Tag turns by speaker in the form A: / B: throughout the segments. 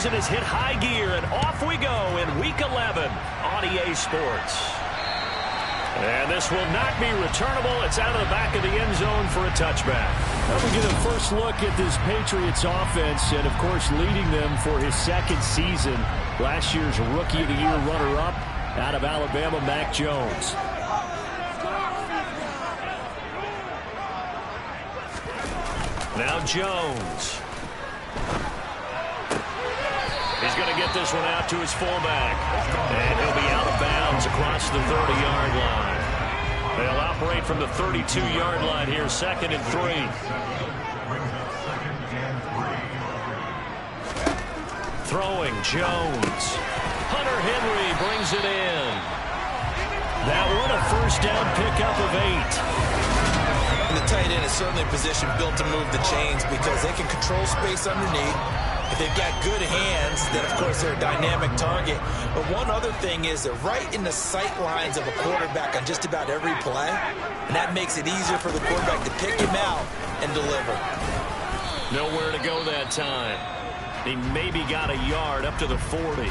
A: season has hit high gear, and off we go in Week 11 on EA Sports. And this will not be returnable. It's out of the back of the end zone for a touchback.
B: Well, we get a first look at this Patriots offense, and, of course, leading them for his second season. Last year's Rookie of the Year runner-up out of Alabama, Mac Jones.
A: Now Jones. He's going to get this one out to his fullback. And he'll be out of bounds across the 30-yard line. They'll operate from the 32-yard line here, 2nd and 3. Throwing, Jones. Hunter Henry brings it in. That one a first down pickup of 8.
C: And the tight end is certainly a position built to move the chains because they can control space underneath. If they've got good hands, then, of course, they're a dynamic target. But one other thing is they're right in the sight lines of a quarterback on just about every play. And that makes it easier for the quarterback to pick him out and deliver.
A: Nowhere to go that time. He maybe got a yard up to the 40.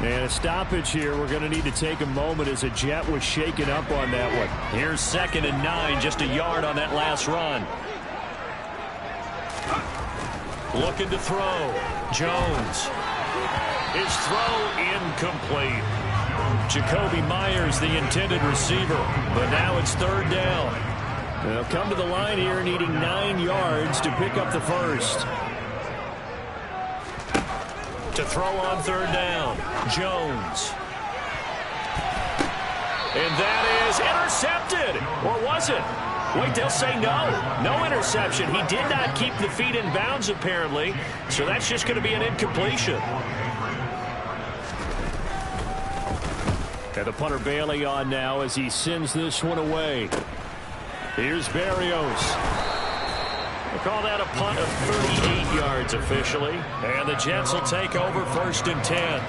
B: And a stoppage here. We're going to need to take a moment as a Jet was shaken up on that one.
A: Here's 2nd and 9, just a yard on that last run. Looking to throw. Jones. His throw incomplete. Jacoby Myers, the intended receiver. But now it's 3rd down.
B: They'll come to the line here needing 9 yards to pick up the first.
A: To throw on 3rd down. Jones. And that is intercepted. Or was it? Wait, they'll say no. No interception. He did not keep the feet in bounds, apparently. So that's just going to be an incompletion.
B: And the punter Bailey on now as he sends this one away. Here's Barrios.
A: We'll call that a punt of 38 yards officially. And the Jets will take over 1st and 10.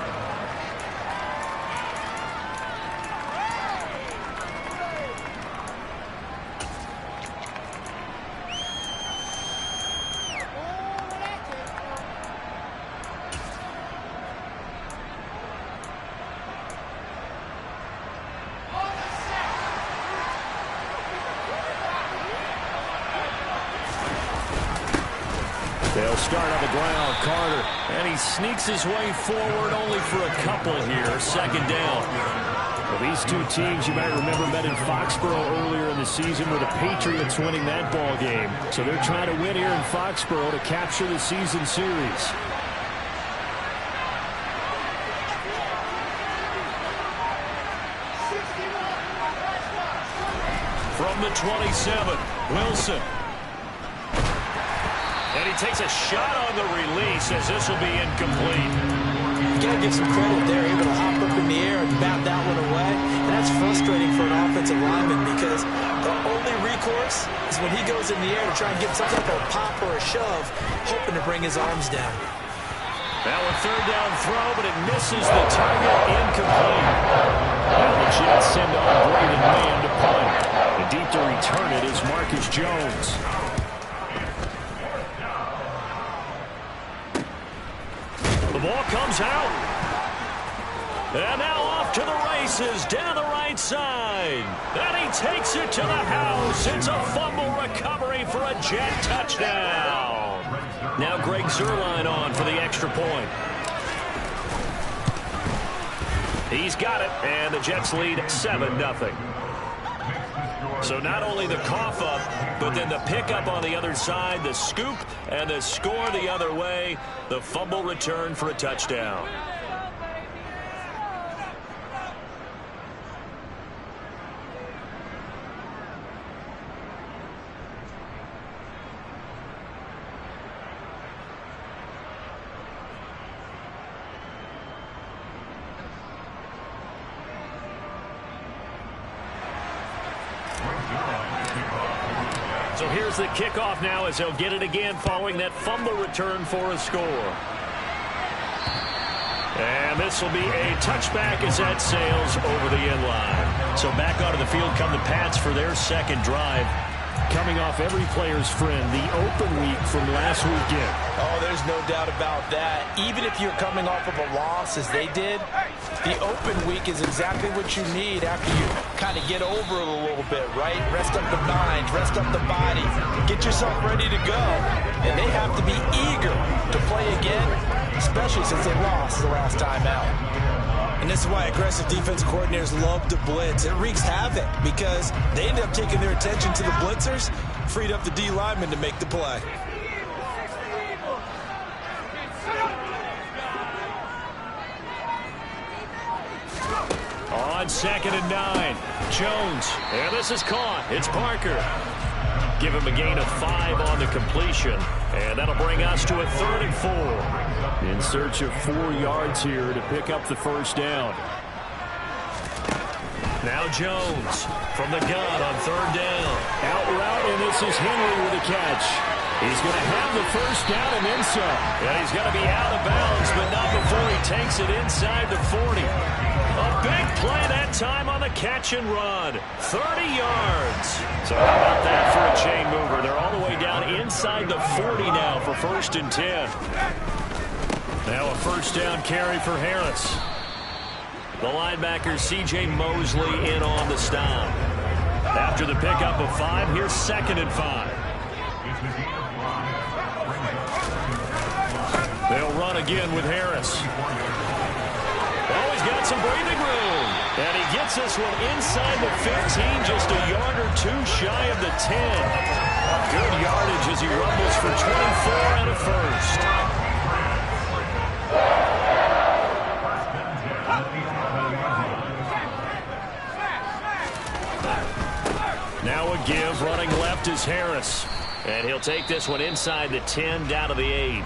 B: They'll start on the ground. Carter.
A: And he sneaks his way forward only for a couple here. 2nd down.
B: Well, these two teams, you might remember, met in Foxborough earlier in the season with the Patriots winning that ball game. So they're trying to win here in Foxborough to capture the season series.
A: From the 27, Wilson. And he takes a shot on the release as this will be incomplete.
C: You got to give some credit there, able to hop up in the air and bat that one away. And that's frustrating for an offensive lineman because the only recourse is when he goes in the air to try and get some type of pop or a shove, hoping to bring his arms down.
A: Now a 3rd down throw, but it misses the target, incomplete.
B: Now the Jets send on Braden Mann to punt. And deep to return it is Marcus Jones.
A: The ball comes out. And now off to the races down the right side. And he takes it to the house. It's a fumble recovery for a Jet touchdown. Now Greg Zuerlein on for the extra point. He's got it, and the Jets lead 7-0. So not only the cough up, but then the pickup on the other side, the scoop, and the score the other way. The fumble return for a touchdown. So here's the kickoff now as he'll get it again following that fumble return for a score. And this will be a touchback as that sails over the end line. So back onto the field come the Pats for their second drive.
B: coming off every player's friend, the open week from last weekend.
C: Oh, there's no doubt about that. Even if you're coming off of a loss, as they did, the open week is exactly what you need after you kind of get over it a little bit, right? Rest up the mind, rest up the body, get yourself ready to go. And they have to be eager to play again, especially since they lost the last time out. And this is why aggressive defense coordinators love to blitz. It wreaks havoc because they end up taking their attention to the blitzers, freed up the D lineman to make the play.
B: On 2nd and 9, Jones. And this is caught. It's Parker. Give him a gain of 5 on the completion. And that'll bring us to a 3rd and 4. In search of 4 yards here to pick up the first down. Now Jones from the gun on 3rd down. Out route, and this is Henry with a catch. He's going to have the first down and then some. And he's going to be out of bounds, but not before he takes it inside the 40. A big play that time on the catch and run. 30 yards. So how about that for a chain mover? They're all the way down inside the 40 now for 1st and 10. Now a first down carry for Harris. The linebacker C.J. Mosley in on the stop. After the pickup of 5, here's 2nd and 5. They'll run again with Harris. Oh, he's got some breathing room. And he gets this one inside the 15, just a yard or 2 shy of the 10. Good yardage as he rumbles for 24 and a first. Now a give, running left is Harris. And he'll take this one inside the 10, down to the 8.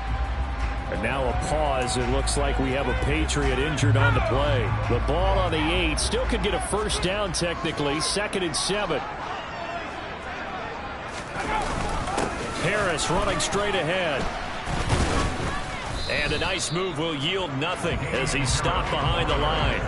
B: And now a pause. It looks like we have a Patriot injured on the play. The ball on the 8. Still could get a first down technically. 2nd and 7. Harris running straight ahead. And a nice move will yield nothing as he's stopped behind the line.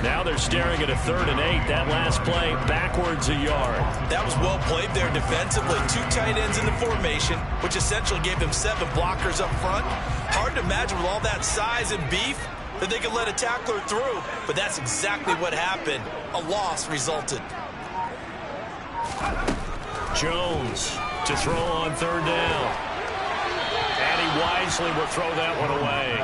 B: Now they're staring at a 3rd and 8. That last play backwards a yard.
C: That was well played there defensively. 2 tight ends in the formation, which essentially gave them 7 blockers up front. Hard to imagine with all that size and beef that they could let a tackler through, but that's exactly what happened. A loss resulted.
B: Jones to throw on 3rd down. And he wisely will throw that one away.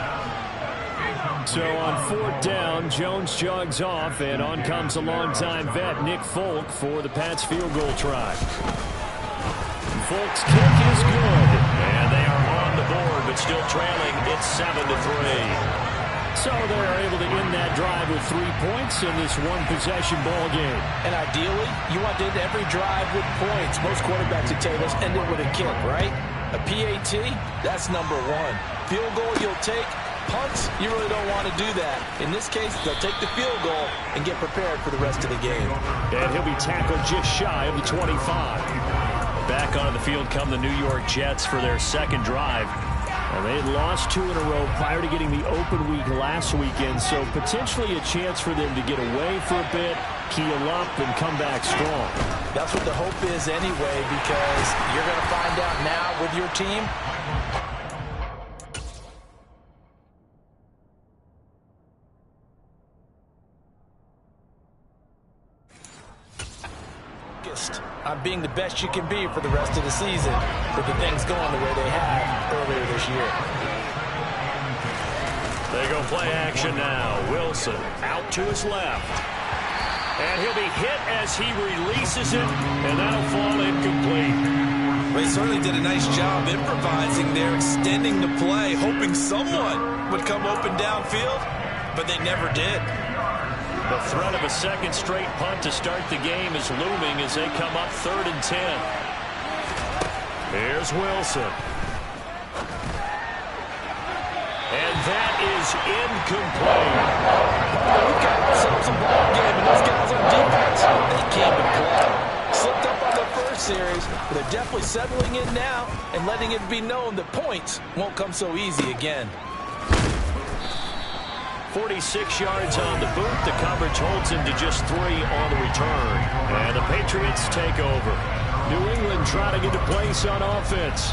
B: So on 4th down, Jones jogs off, and on comes a longtime vet, Nick Folk, for the Pats field goal try. Folk's kick is good, and they are on the board, but still trailing. It's 7-3. So they're able to end that drive with 3 points in this one-possession ball game.
C: And ideally, you want to end every drive with points. Most quarterbacks at tables end it with a kick, right? A PAT, that's number 1. Field goal you'll take. Punts, you really don't want to do that. In this case, they'll take the field goal and get prepared for the rest of the game.
B: And he'll be tackled just shy of the 25. Back onto the field come the New York Jets for their 2nd drive. And they had lost 2 in a row prior to getting the open week last weekend, so potentially a chance for them to get away for a bit, keel up, and come back strong.
C: That's what the hope is anyway, because you're going to find out now with your team. On being the best you can be for the rest of the season with the things going the way they have earlier this year.
B: They go play action now. Wilson out to his left. And he'll be hit as he releases it, and that'll fall incomplete.
C: Well, he certainly did a nice job improvising there, extending the play, hoping someone would come open downfield, but they never did.
B: The threat of a 2nd straight punt to start the game is looming as they come up 3rd and 10. Here's Wilson. And that is incomplete.
C: We've got ourselves a ball game, and those guys on defense, they came to play. Slipped up on the first series, but they're definitely settling in now and letting it be known that points won't come so easy again.
B: 46 yards on the boot. The coverage holds him to just 3 on the return. And the Patriots take over. New England trying to get to place on offense.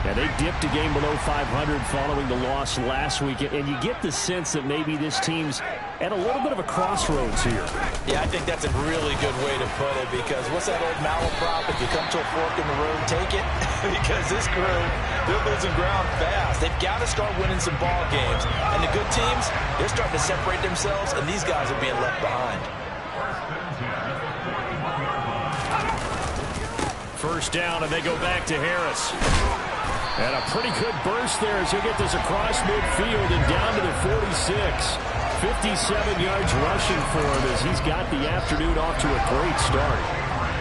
B: And they dipped a game below 500 following the loss last week. And you get the sense that maybe this team's at a little bit of a crossroads here.
C: Yeah, I think that's a really good way to put it, because what's that old malaprop? If you come to a fork in the road, take it. Because this crew, they're losing ground fast. They've got to start winning some ball games. And the good teams, they're starting to separate themselves, and these guys are being left behind.
A: First down, and they go back to Harris.
B: And a pretty good burst there as he'll get this across midfield and down to the 46. 57 yards rushing for him as he's got the afternoon off to a great start.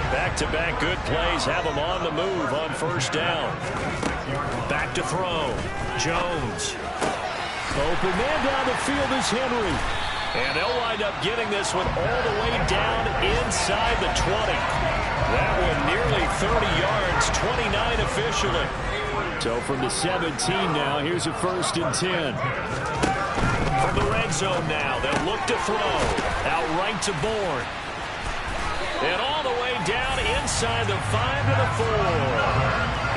A: Back-to-back good plays have him on the move on first down. Back to throw. Jones.
B: Open man down the field is Henry.
A: And they'll wind up getting this one all the way down inside the 20. That one nearly 30 yards, 29 officially.
B: So from the 17 now, here's a 1st and 10.
A: From the red zone now, they'll look to throw. Out right to Bourne. And all the way down inside the 5 to the 4.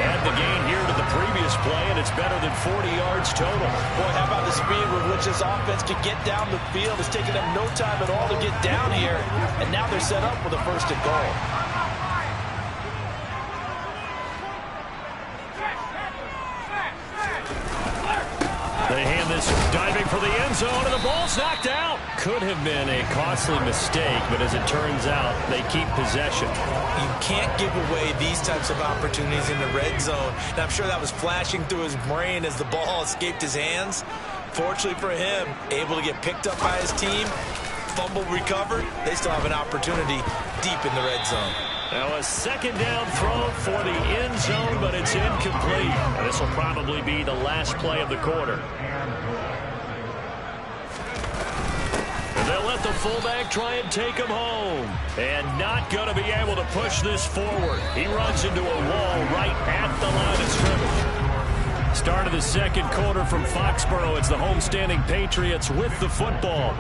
A: Add the gain here to the previous play, and it's better than 40 yards total.
C: Boy, how about the speed with which this offense can get down the field? It's taking them no time at all to get down here, and now they're set up with a 1st and goal.
A: They hand this diving for the end zone, and the ball's knocked out. Could have been a costly mistake, but as it turns out, they keep possession.
C: You can't give away these types of opportunities in the red zone. And I'm sure that was flashing through his brain as the ball escaped his hands. Fortunately for him, able to get picked up by his team, fumble recovered. They still have an opportunity deep in the red zone.
A: Now a 2nd down throw for the end zone, but it's incomplete. And this will probably be the last play of the quarter. And they'll let the fullback try and take him home. And not going to be able to push this forward. He runs into a wall right at the line of scrimmage. Start of the 2nd quarter from Foxborough. It's the homestanding Patriots with the football.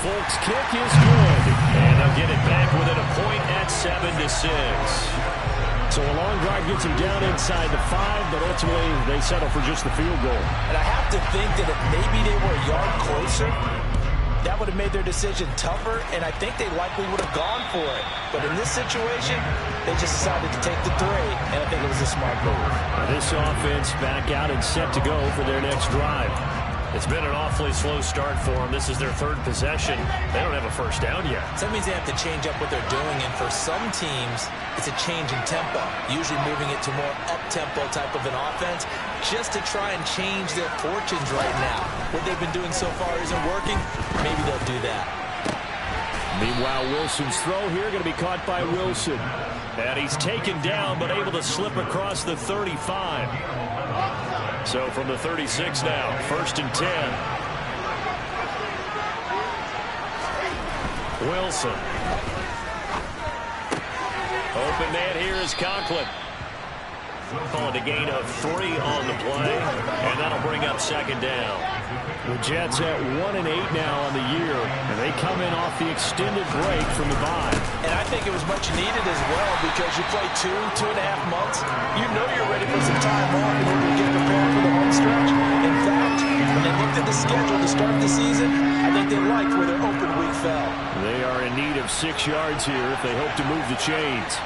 B: Folks' kick is good.
A: And they'll get it back within a point at 7-6.
B: So a long drive gets them down inside the 5, but ultimately they settle for just the field goal.
C: And I have to think that if maybe they were a yard closer, that would have made their decision tougher, and I think they likely would have gone for it. But in this situation, they just decided to take the 3, and I think it was a smart move.
B: This offense back out and set to go for their next drive.
A: It's been an awfully slow start for them. This is their 3rd possession. They don't have a 1st down yet.
C: So that means they have to change up what they're doing, and for some teams, it's a change in tempo, usually moving it to more up-tempo type of an offense, just to try and change their fortunes right now. What they've been doing so far isn't working. Maybe they'll do that.
B: Meanwhile, Wilson's throw here going to be caught by Wilson.
A: And he's taken down, but able to slip across the 35. So from the 36 now, 1st and 10. Wilson. Open man here is Conklin. Calling a gain of 3 on the play, and that'll bring up 2nd down.
B: The Jets at 1-8 now on the year, and they come in off the extended break from the bye.
C: And I think it was much needed as well, because you play 2.5 months. You know you're ready for some time off in order to get prepared for the home stretch. In fact, when they looked at the schedule to start the season, I think they liked where their open week fell.
B: They are in need of 6 yards here if they hope to move the chains.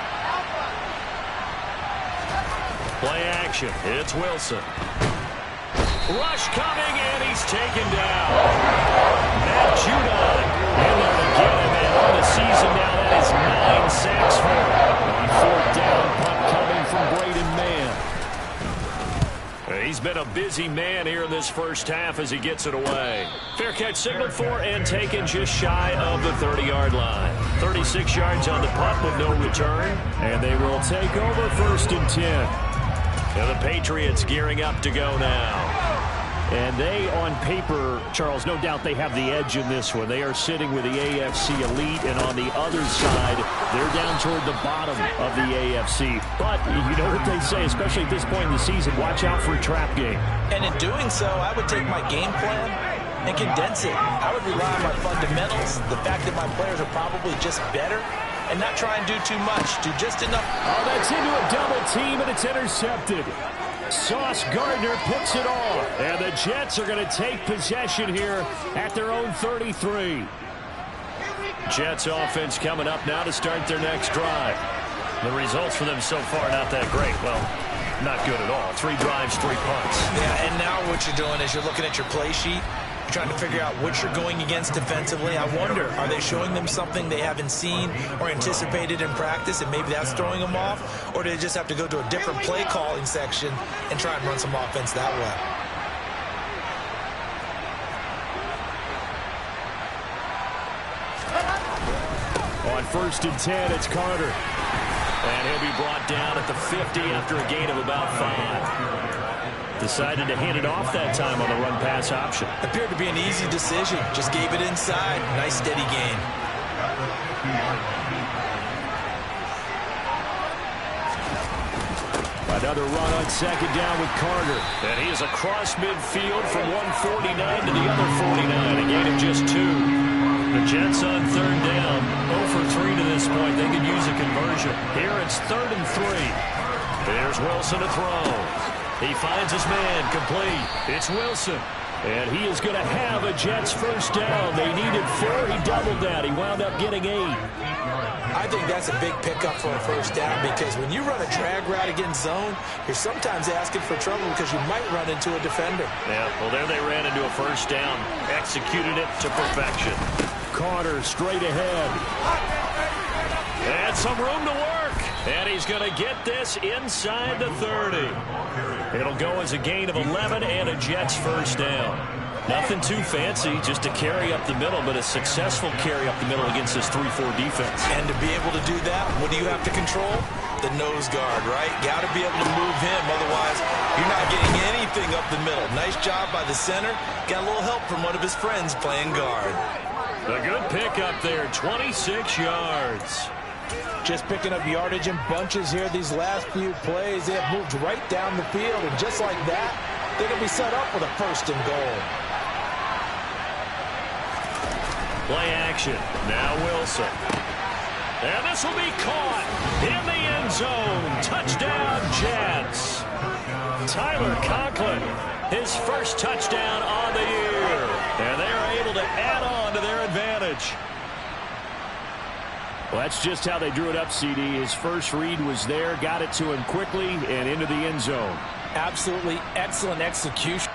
A: Play action. It's Wilson. Rush coming, and he's taken down. Matt Judon in there to get him, and on the season now, that is 9 sacks for him.
B: On 4th down, punt coming from Braden Mann.
A: He's been a busy man here in this first half as he gets it away. Fair catch signaled for and taken just shy of the 30-yard line. 36 yards on the punt with no return.
B: And they will take over 1st and 10.
A: And the Patriots gearing up to go now.
B: And they, on paper, Charles, no doubt they have the edge in this one. They are sitting with the AFC elite, and on the other side, they're down toward the bottom of the AFC. But you know what they say, especially at this point in the season, watch out for a trap game.
C: And in doing so, I would take my game plan and condense it. I would rely on my fundamentals, the fact that my players are probably just better, and not try and do too much. Do just enough.
B: Oh, that's into a double team, and it's intercepted. Sauce Gardner picks it off. And the Jets are going to take possession here at their own 33.
A: Jets offense coming up now to start their next drive. The results for them so far not that great. Well, not good at all. 3 drives, 3 punts.
C: Yeah, and now what you're doing is you're looking at your play sheet. You're trying to figure out what you're going against defensively. I wonder, are they showing them something they haven't seen or anticipated in practice, and maybe that's throwing them off? Or do they just have to go to a different play calling section and try and run some offense that way?
B: On 1st and 10, it's Carter.
A: And he'll be brought down at the 50 after a gain of about 5. Decided to hand it off that time on the run-pass option.
C: Appeared to be an easy decision. Just gave it inside. Nice, steady gain.
B: Another run on 2nd down with Carter.
A: And he is across midfield from 149 to the other 49. A gain of just 2. The Jets on 3rd down. 0 for 3 to this point. They could use a conversion. Here it's 3rd and 3. There's Wilson to throw. He finds his man, complete. It's Wilson.
B: And he is going to have a Jets first down. They needed 4. He doubled that. He wound up getting 8.
C: I think that's a big pickup for a first down, because when you run a drag route against zone, you're sometimes asking for trouble because you might run into a defender.
A: Yeah, well, there they ran into a first down. Executed it to perfection.
B: Carter straight ahead.
A: And some room to work. And he's going to get this inside the 30. It'll go as a gain of 11 and a Jets first down. Nothing too fancy, just a carry up the middle, but a successful carry up the middle against this 3-4 defense.
C: And to be able to do that, what do you have to control? The nose guard, right? Got to be able to move him, otherwise you're not getting anything up the middle. Nice job by the center. Got a little help from one of his friends playing guard.
A: A good pickup there, 26 yards.
C: Just picking up yardage in bunches here these last few plays. They have moved right down the field, and just like that, they're going to be set up with a 1st and goal.
A: Play action. Now Wilson. And this will be caught in the end zone. Touchdown, Jets. Tyler Conklin, his first touchdown on the year. And they are able to add on to their advantage.
B: Well, that's just how they drew it up, CD. His first read was there, got it to him quickly, and into the end zone.
C: Absolutely excellent execution.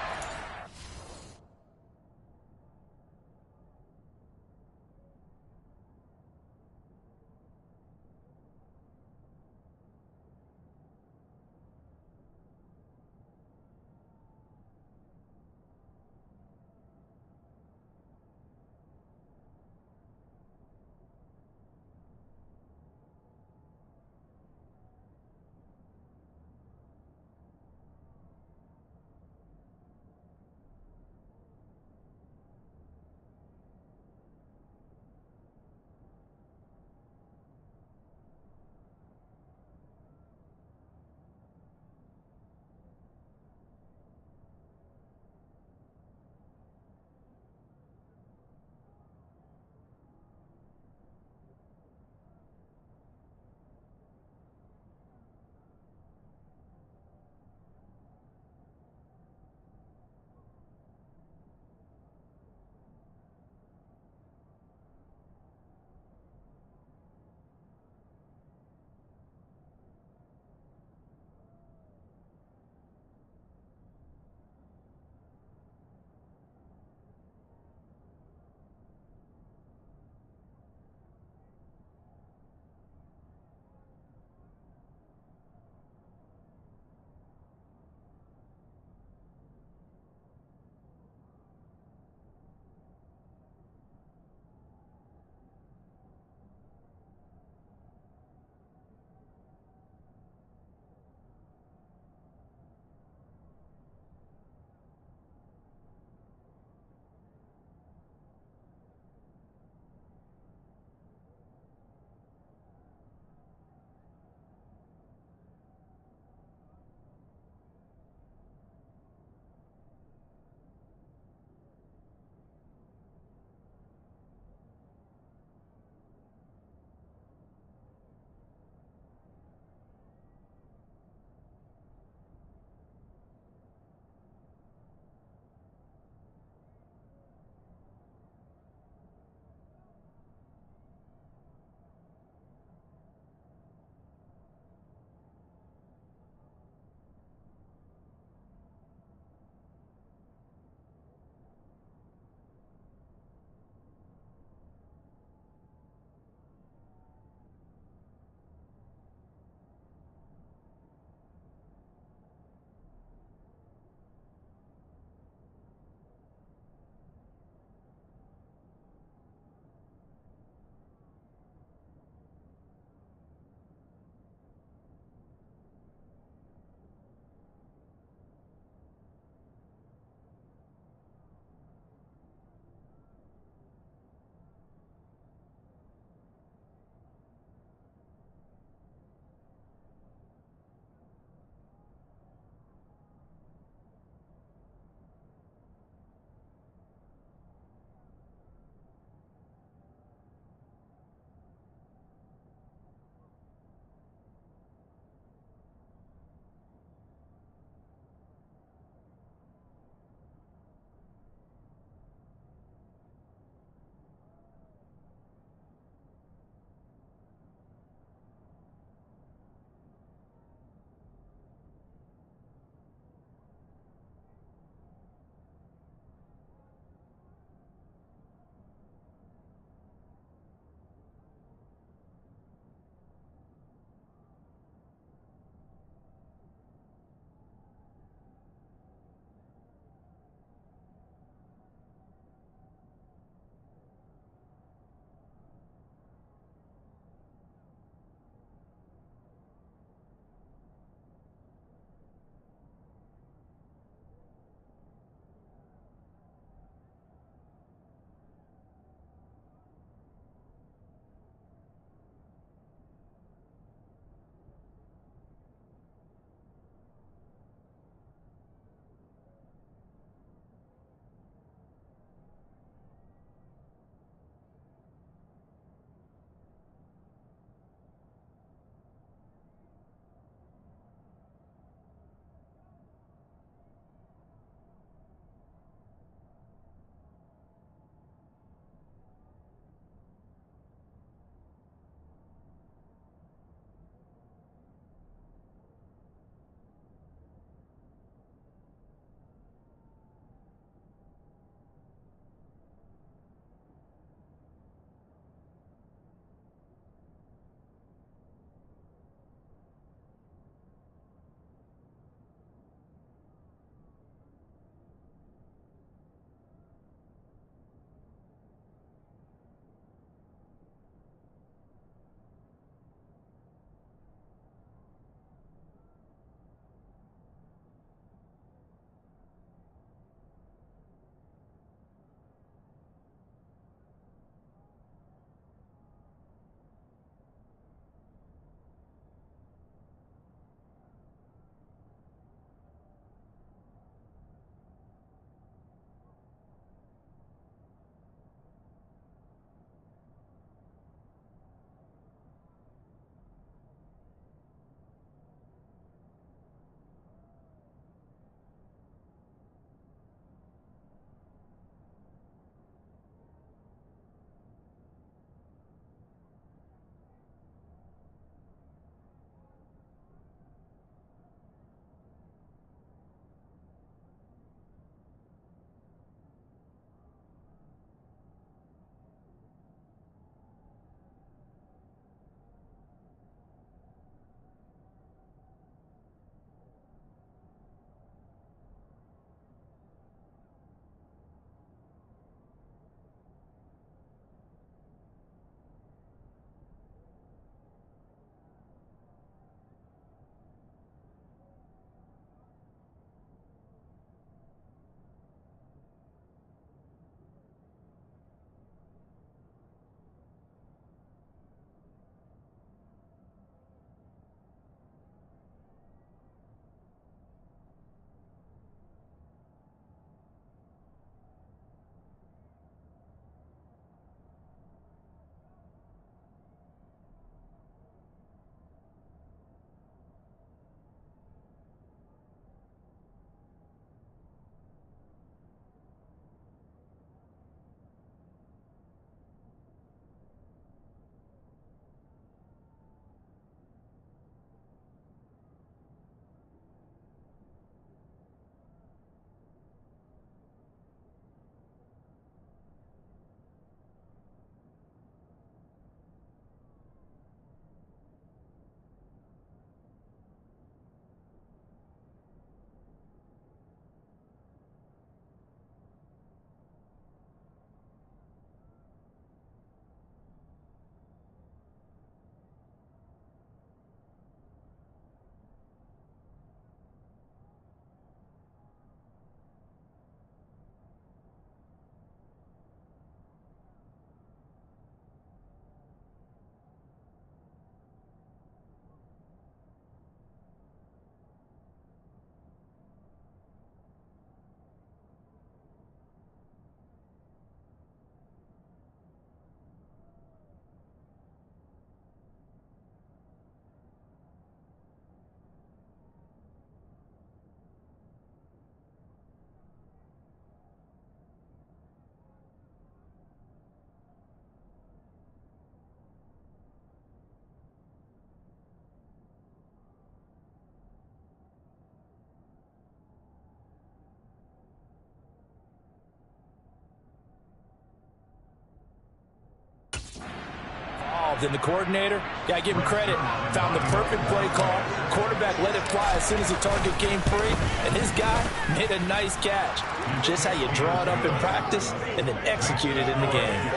C: involved, and the coordinator, got to give him credit, found the perfect play call. Quarterback let it fly as soon as the target came free, and his guy made a nice catch. Just how you draw it up in practice and then execute it in the game.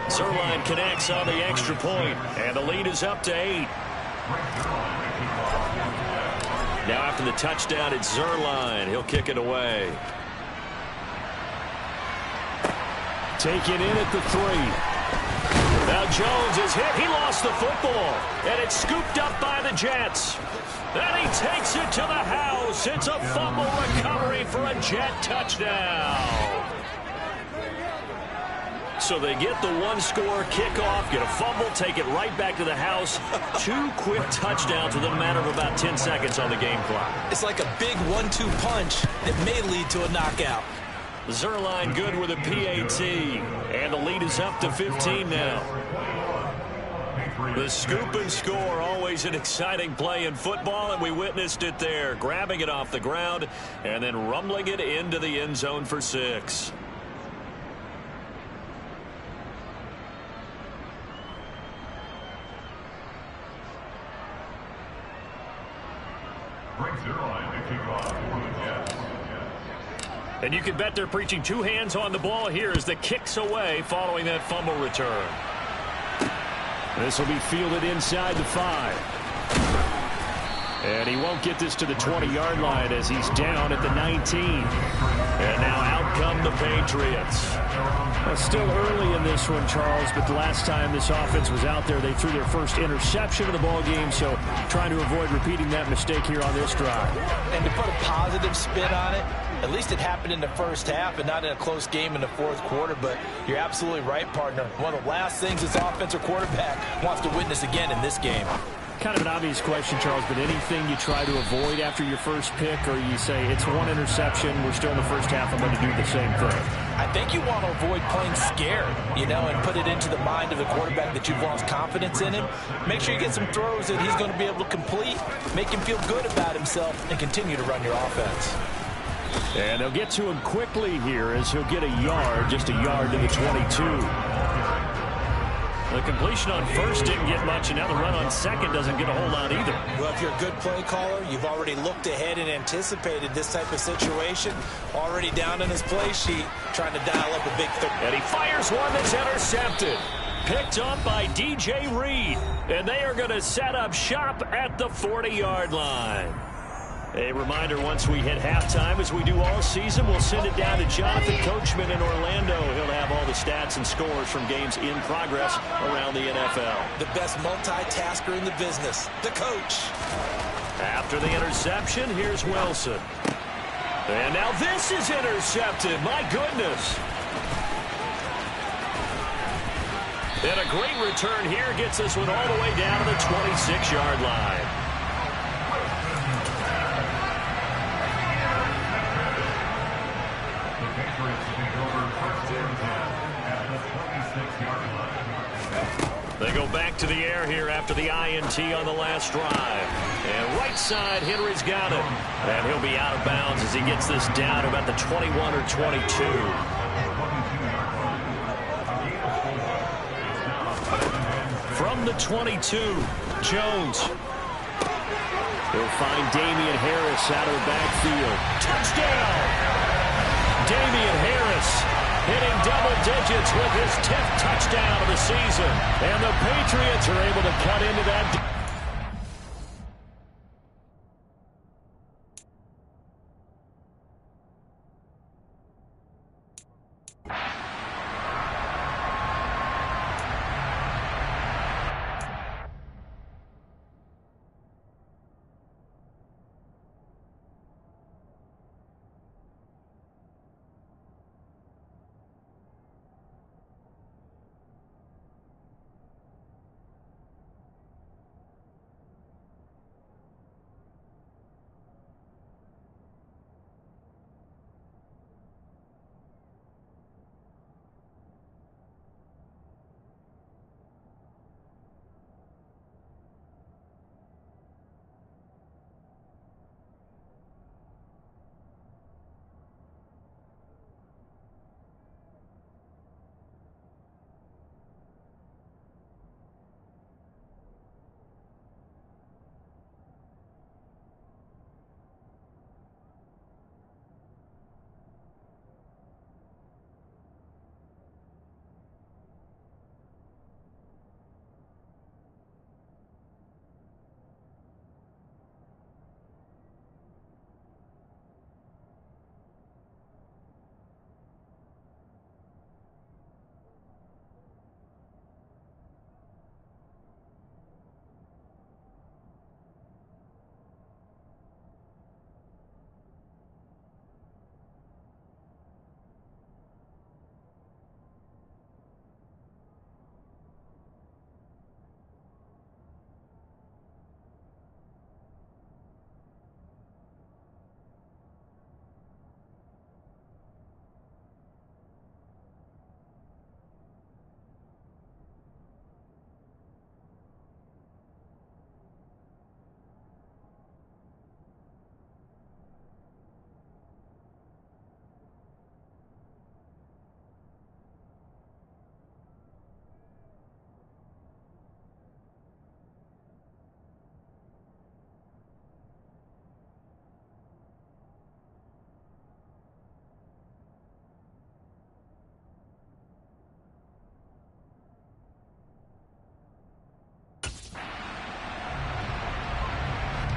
A: Zerline connects on the extra point, and the lead is up to 8. Now after the touchdown, it's Zerline. He'll kick it away.
B: Taken in at the 3.
A: Now Jones is hit. He lost the football, and it's scooped up by the Jets. And he takes it to the house. It's a fumble recovery for a Jet touchdown. So they get the one-score kickoff, get a fumble, take it right back to the house. 2 quick touchdowns within a matter of about 10 seconds on the game clock.
C: It's like a big 1-2 punch that may lead to a knockout.
A: Zerline good with a PAT, and the lead is up to 15 now. The scoop and score, always an exciting play in football, and we witnessed it there, grabbing it off the ground and then rumbling it into the end zone for 6. And you can bet they're preaching 2 hands on the ball here as the kick's away following that fumble return.
B: This will be fielded inside the 5. And he won't get this to the 20-yard line as he's down at the 19.
A: And now out come the Patriots.
B: Well, still early in this one, Charles, but the last time this offense was out there, they threw their first interception of the ball game, so trying to avoid repeating that mistake here on this drive.
C: And to put a positive spin on it, at least it happened in the first half and not in a close game in the fourth quarter, but you're absolutely right, partner. One of the last things this offensive quarterback wants to witness again in this game.
B: Kind of an obvious question, Charles, but anything you try to avoid after your first pick, or you say it's 1 interception, we're still in the first half, I'm going to do the same thing?
C: I think you want to avoid playing scared, and put it into the mind of the quarterback that you've lost confidence in him. Make sure you get some throws that he's going to be able to complete, make him feel good about himself, and continue to run your offense.
B: And they'll get to him quickly here as he'll get a yard, just a yard to the 22.
A: The completion on first didn't get much, and now the run on second doesn't get a whole lot either.
C: Well, if you're a good play caller, you've already looked ahead and anticipated this type of situation. Already down in his play sheet, trying to dial up a big third.
A: And he fires one that's intercepted. Picked up by DJ Reed. And they are going to set up shop at the 40-yard line. A reminder, once we hit halftime, as we do all season, we'll send it down to Jonathan Coachman in Orlando. He'll have all the stats and scores from games in progress around the NFL.
C: The best multitasker in the business, the coach.
A: After the interception, here's Wilson. And now this is intercepted. My goodness. And a great return here gets this one all the way down to the 26-yard line. They go back to the air here after the INT on the last drive. And right side, Henry's got it. And he'll be out of bounds as he gets this down to about the 21 or 22. From the 22, Jones.
B: He'll find Damian Harris out of the backfield.
A: Touchdown! Damian Harris hitting double digits with his 10th touchdown of the season. And the Patriots are able to cut into that.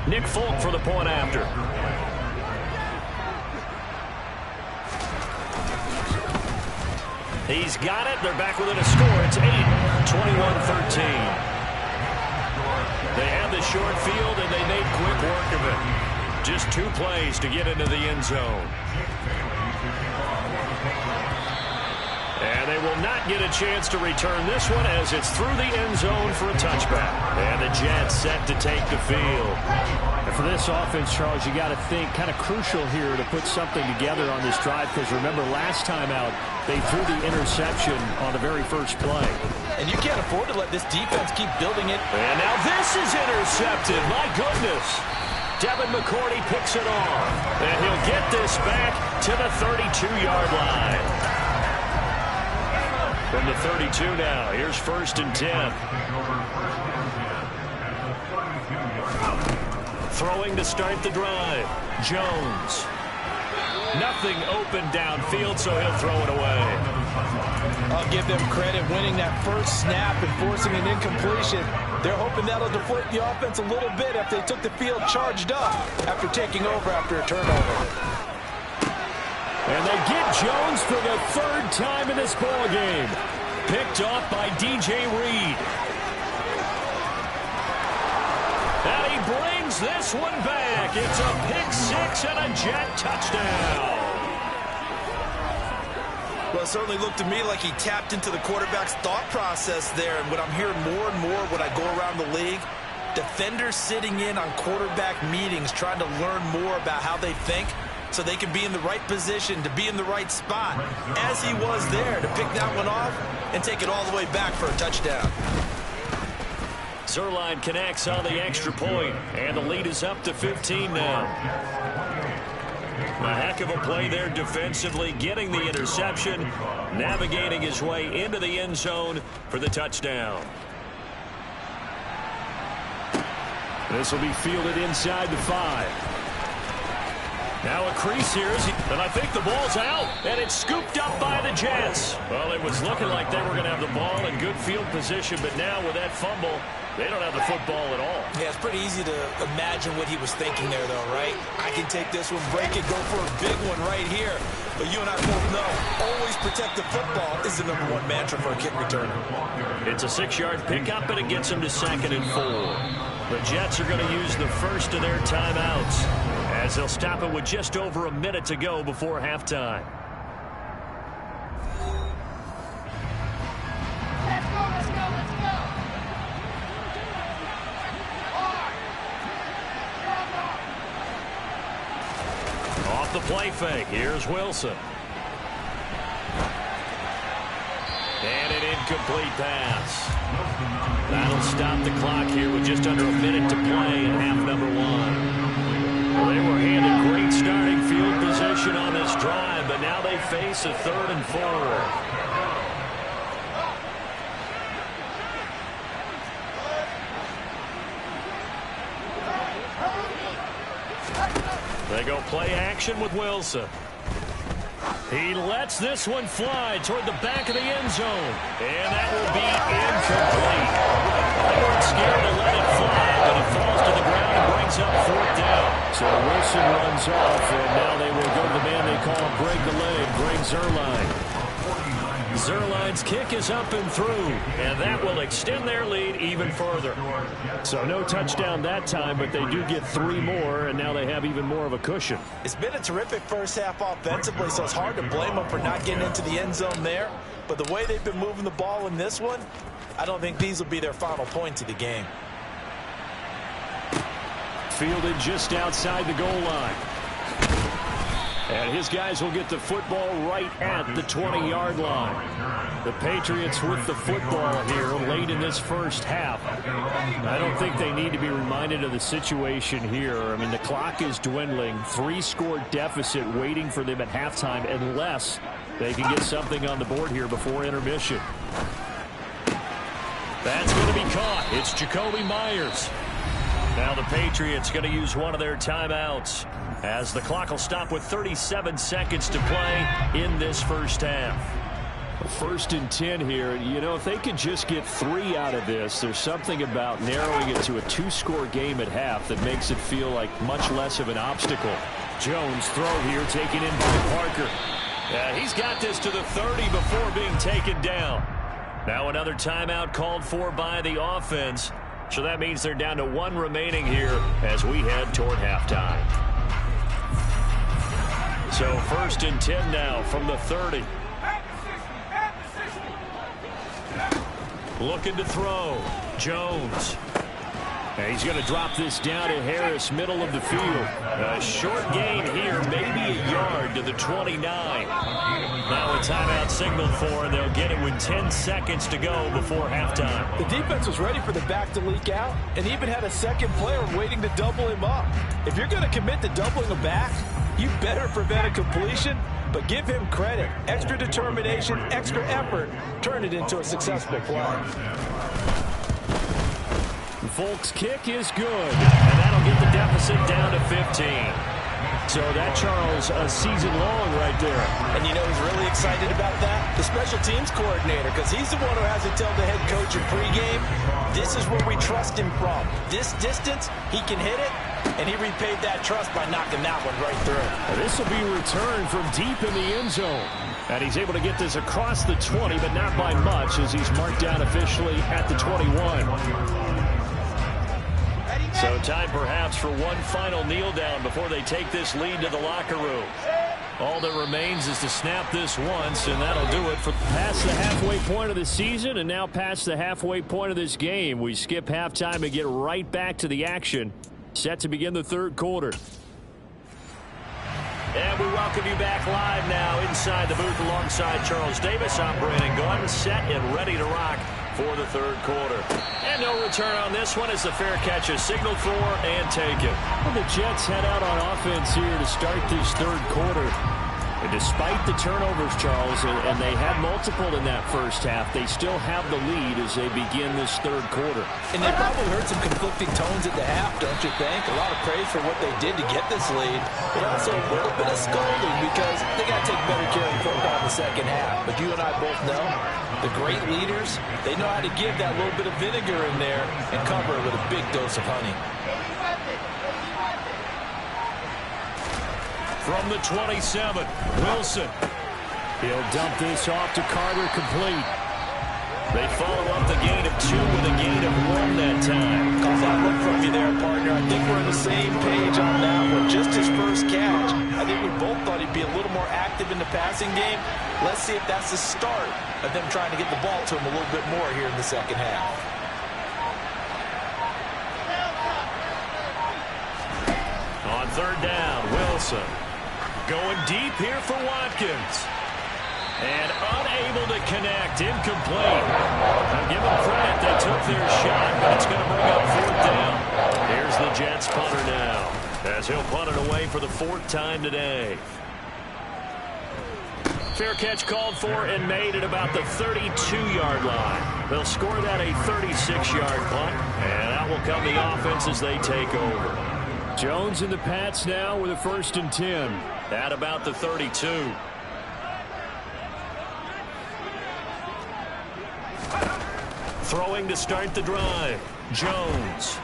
A: Nick Folk for the point after. He's got it. They're back within a score. It's 8-21-13. They have the short field, and they made quick work of it. Just 2 plays to get into the end zone. And they will not get a chance to return this one as it's through the end zone for a touchback. And the Jets set to take the field.
B: And for this offense, Charles, you got to think kind of crucial here to put something together on this drive, because remember last time out they threw the interception on the very first play.
C: And you can't afford to let this defense keep building it.
A: And now this is intercepted. My goodness. Devin McCourty picks it off. And he'll get this back to the 32-yard line. From the 32 now, here's 1st and 10. Throwing to start the drive. Jones. Nothing open downfield, so he'll throw it away.
C: I'll give them credit winning that first snap and forcing an incompletion. They're hoping that'll deflate the offense a little bit if they took the field charged up after taking over after a turnover.
A: And they get Jones for the 3rd time in this ball game. Picked off by DJ Reed. And he brings this one back. It's a pick-6 and a Jet touchdown.
C: Well, it certainly looked to me like he tapped into the quarterback's thought process there. And what I'm hearing more and more when I go around the league, defenders sitting in on quarterback meetings trying to learn more about how they think, so they can be in the right position, to be in the right spot, as he was there, to pick that one off and take it all the way back for a touchdown.
A: Zerline connects on the extra point, and the lead is up to 15 now. A heck of a play there defensively, getting the interception, navigating his way into the end zone for the touchdown.
B: This will be fielded inside the 5.
A: Now a crease here, and I think the ball's out, and it's scooped up by the Jets. Well, it was looking like they were going to have the ball in good field position, but now with that fumble, they don't have the football at all.
C: Yeah, it's pretty easy to imagine what he was thinking there, though, right? I can take this one, break it, go for a big one right here. But you and I both know, always protect the football is the #1 mantra for a kick returner.
A: It's a 6-yard pickup, and it gets them to 2nd and 4. The Jets are going to use the first of their timeouts, as they'll stop it with just over a minute to go before halftime. Off the play fake, here's Wilson. And an incomplete pass. That'll stop the clock here with just under a minute to play in half number 1. Well, they were handed great starting field position on this drive, but now they face a 3rd and 4. They go play action with Wilson. He lets this one fly toward the back of the end zone. And that will be incomplete. They weren't scared to let it fly, but it falls to the ground and brings up 4th down.
B: So Wilson runs off, and now they will go to the man they call break the leg, Greg Zuerlein.
A: Zuerlein's kick is up and through, and that will extend their lead even further.
B: So no touchdown that time, but they do get 3 more, and now they have even more of a cushion.
C: It's been a terrific first half offensively, so it's hard to blame them for not getting into the end zone there. But the way they've been moving the ball in this one, I don't think these will be their final points of the game.
B: Fielded just outside the goal line. And his guys will get the football right at the 20-yard line. The Patriots with the football here late in this first half. I don't think they need to be reminded of the situation here. I mean, the clock is dwindling. 3-score deficit waiting for them at halftime unless they can get something on the board here before intermission.
A: That's going to be caught. It's Jacoby Myers. Now the Patriots going to use one of their timeouts, as the clock will stop with 37 seconds to play in this first half.
B: First and 10 here. You know, if they could just get 3 out of this, there's something about narrowing it to a 2-score game at half that makes it feel like much less of an obstacle. Jones throw here taken in by Parker.
A: Yeah, he's got this to the 30 before being taken down. Now another timeout called for by the offense. So that means they're down to 1 remaining here as we head toward halftime. So first and 10 now from the 30. Looking to throw. Jones.
B: And he's going to drop this down to Harris, middle of the field.
A: A short gain here, maybe a yard to the 29. Now a timeout signaled for, and they'll get it with 10 seconds to go before halftime.
D: The defense was ready for the back to leak out and even had a second player waiting to double him up. If you're going to commit to doubling a back, you better prevent a completion, but give him credit. Extra determination, extra effort, turn it into a successful play.
B: Volk's kick is good.
A: And that'll get the deficit down to 15. So that, Charles, a season long right there.
C: And you know who's really excited about that? The special teams coordinator, because he's the one who has to tell the head coach in pregame, this is where we trust him from. This distance, he can hit it, and he repaid that trust by knocking that one right through.
B: This will be returned from deep in the end zone. And he's able to get this across the 20, but not by much, as he's marked down officially at the 21.
A: So time perhaps for one final kneel down before they take this lead to the locker room. All that remains is to snap this once, and that'll do it for
B: past the halfway point of the season and now past the halfway point of this game. We skip halftime and get right back to the action. Set to begin the third quarter.
A: And we welcome you back live now inside the booth alongside Charles Davis. I'm Brandon Gordon, set and ready to rock for the third quarter. And no return on this one as the fair catch is signaled for and taken.
B: Well, the Jets head out on offense here to start this third quarter. And despite the turnovers, Charles, and they had multiple in that first half, they still have the lead as they begin this third quarter.
C: And they probably heard some conflicting tones at the half, don't you think? A lot of praise for what they did to get this lead, but also a little bit of scolding because they got to take better care of the football in the second half. But you and I both know the great leaders, they know how to give that little bit of vinegar in there and cover it with a big dose of honey.
A: From the 27, Wilson.
B: He'll dump this off to Carter, complete.
A: They follow up the gain of 2 with a gain of 1 that time.
C: Cause that look from you there, partner. I think we're on the same page on that one. Just his first catch. I think we both thought he'd be a little more active in the passing game. Let's see if that's the start of them trying to get the ball to him a little bit more here in the second half.
A: On third down, Wilson. Going deep here for Watkins. And unable to connect. Incomplete. Now give them credit. They took their shot, but it's going to bring up fourth down. Here's the Jets punter now, as he'll punt it away for the 4th time today. Fair catch called for and made at about the 32-yard line. They'll score that a 36-yard punt, and out will come the offense as they take over.
B: Jones and the Pats now with a 1st and 10.
A: At about the 32. Throwing to start the drive. Jones.